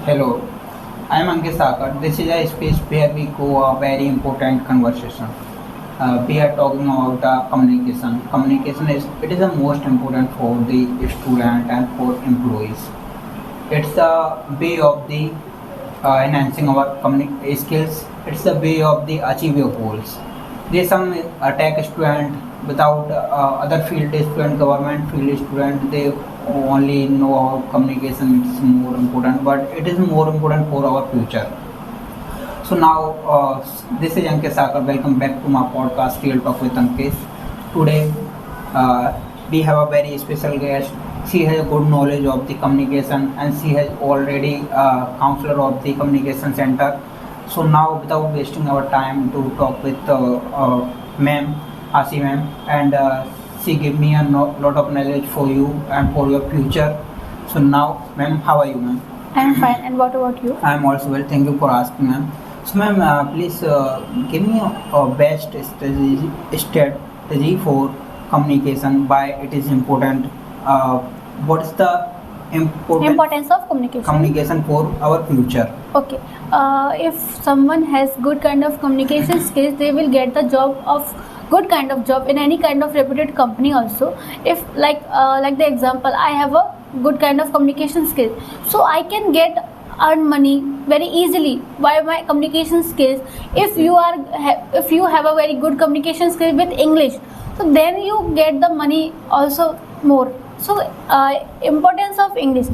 Hello, I am Ankit Sakar. This is a space where we go a very important conversation. We are talking about communication. Communication is the most important for the student and for employees. It's the way of the enhancing our skills. It's the way of the achieve your goals. There's some attack student without other field student, government field student. They only know how communication is more important, but it is more important for our future. So now, this is Ankit Sakar. Welcome back to my podcast, Real Talk with Ankit. Today, we have a very special guest. She has a good knowledge of the communication, and she has already counselor of the communication center. So now, without wasting our time, to talk with ma'am, Asi ma'am, and she gave me a lot of knowledge for you and for your future. So now, ma'am, how are you, ma'am? I'm fine. And what about you? I am also well. Thank you for asking, ma'am. So, ma'am, please give me a best strategy for communication. Why it is important? What is the Importance of communication. communication for our future? Okay. If someone has good kind of communication skills, they will get the job of good kind of job in any kind of reputed company also. If like the example, I have a good kind of communication skill, so I can earn money very easily by my communication skills. If you have a very good communication skill with English, so then you get the money also more. So importance of English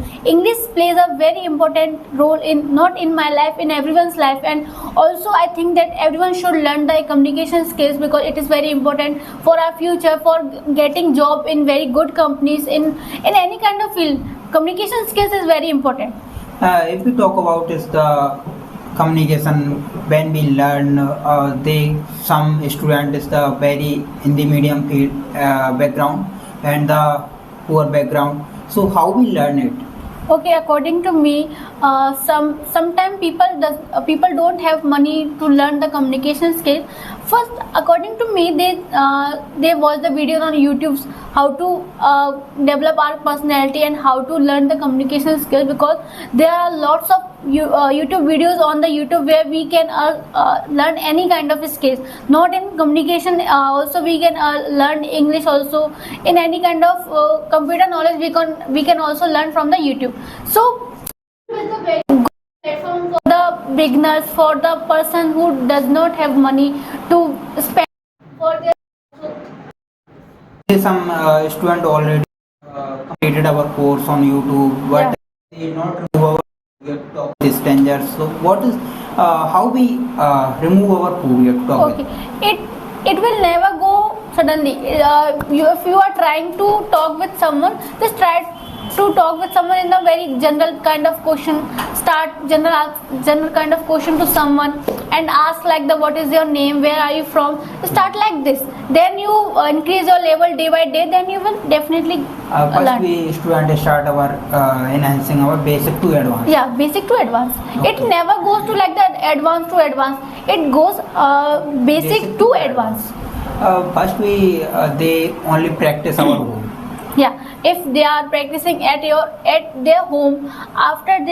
plays a very important role in not in my life, in everyone's life. And also I think that everyone should learn the communication skills, because it is very important for our future, for getting job in very good companies, in any kind of field. Communication skills is very important. If we talk about is the communication, when we learn, some student is the very in the medium field background and the poor background. So how we learn it? Okay, according to me, sometimes people don't have money to learn the communication skill. First, according to me, they watch the videos on YouTube how to develop our personality and how to learn the communication skill, because there are lots of YouTube videos on the YouTube where we can learn any kind of skills. Not in communication, also we can learn English also. In any kind of computer knowledge, we can also learn from the YouTube. So it is a very good platform for the beginners, for the person who does not have money to spend for their. Some student already completed our course on YouTube, but they not remove our we have to talk with strangers. So what is how we remove our food? We have to talk Okay, it will never go suddenly. If you are trying to talk with someone, just try to talk with someone in a very general kind of question. Start general kind of question to someone and ask like what is your name, where are you from. Start like this. Then you increase your level day by day. Then you will definitely First learn. we student start our enhancing our basic to advanced. Yeah, basic to advanced. Okay. It never goes to like that advanced to advanced. It goes basic to advanced. First we they only practice our home. Yeah, if they are practicing at their home, after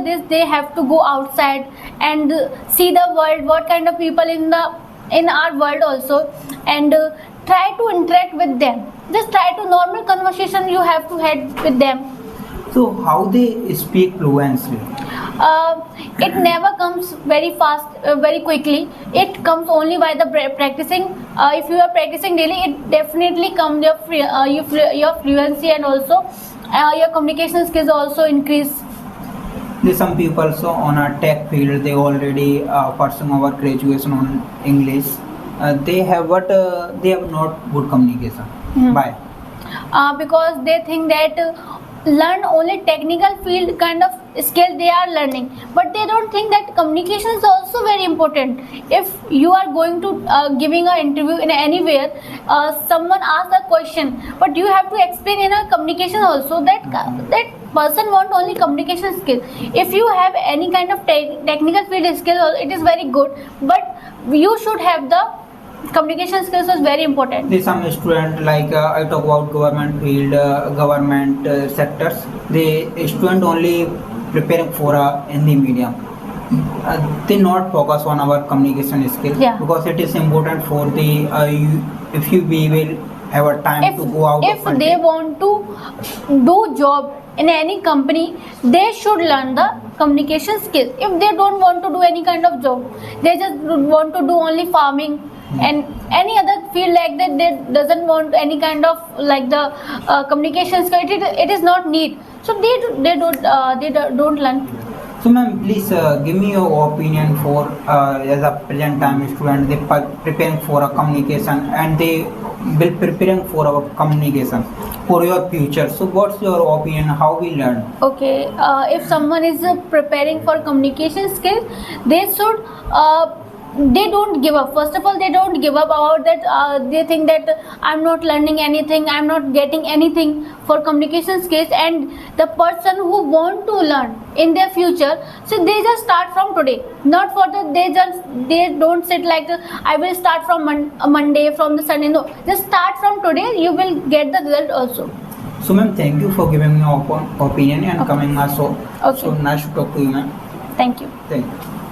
this they have to go outside and see the world, what kind of people in our world also, and try to interact with them. Just try to normal conversation you have to have with them. So how they speak fluently? It never comes very fast, very quickly. It comes only by the practicing. If you are practicing daily, it definitely comes your fluency, and also your communication skills also increase. There's some people so on a tech field they already pursuing our graduation on English. They have they have not good communication. Why? Because they think that learn only technical field kind of skill they are learning, but they don't think that communication is also very important. If you are going to giving an interview in anywhere, someone asks a question, but you have to explain in a communication also. That person want only communication skill. If you have any kind of technical field skill, it is very good, but you should have the communication skills is very important. There's some student like I talk about government field, government sectors. The student only preparing for a Hindi medium, they not focus on our communication skill, Yeah. because it is important for the if you we will have a time if to go out if of country. they want to do job in any company, they should learn the communication skills. If they don't want to do any kind of job, they just want to do only farming and any other field like that, they doesn't want any kind of like the communication skill, it is not need, so they don't learn. So ma'am, please give me your opinion for as a present time student, they preparing for a communication and they will preparing for our communication for your future. So what's your opinion? How we learn? Okay, if someone is preparing for communication skills, they should they don't give up. First of all, they don't give up about that. They think that I'm not learning anything, I'm not getting anything for communication skills, and the person who want to learn in their future, so they just start from today. Not for the they don't sit like I will start from Monday, from the Sunday. No, just start from today. You will get the result also. So ma'am, thank you for giving me your opinion and Okay. coming also. Okay. So nice to talk to you, ma'am. Thank you. Thank you.